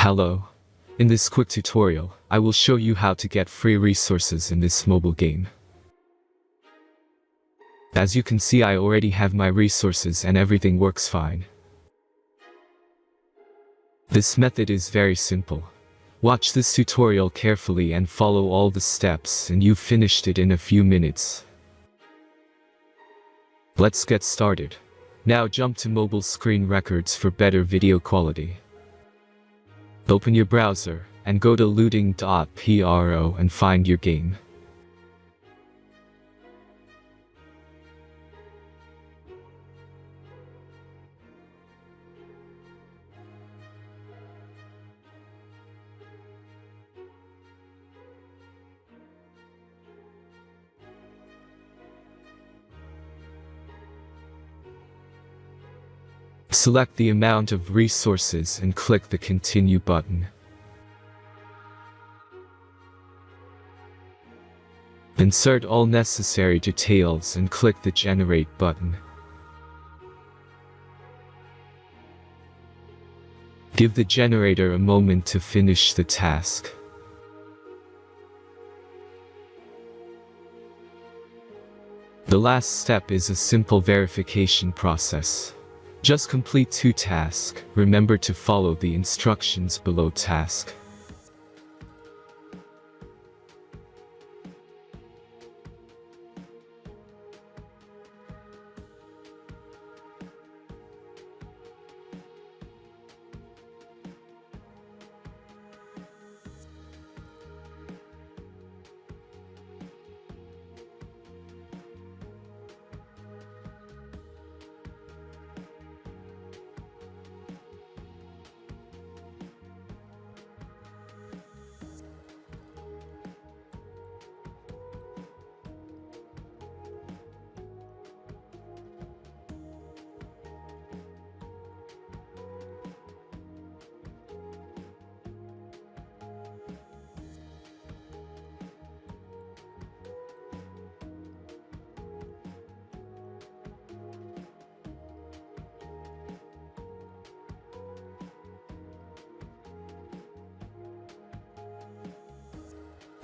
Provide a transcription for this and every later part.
Hello. In this quick tutorial, I will show you how to get free resources in this mobile game. As you can see, I already have my resources and everything works fine. This method is very simple. Watch this tutorial carefully and follow all the steps and you've finished it in a few minutes. Let's get started. Now jump to mobile screen records for better video quality. Open your browser and go to looting.pro and find your game. Select the amount of resources and click the Continue button. Insert all necessary details and click the Generate button. Give the generator a moment to finish the task. The last step is a simple verification process. Just complete 2 tasks. Remember to follow the instructions below task.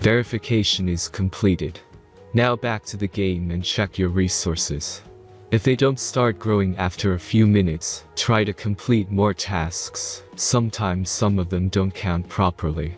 Verification is completed. Now back to the game and check your resources. If they don't start growing after a few minutes, try to complete more tasks. Sometimes some of them don't count properly.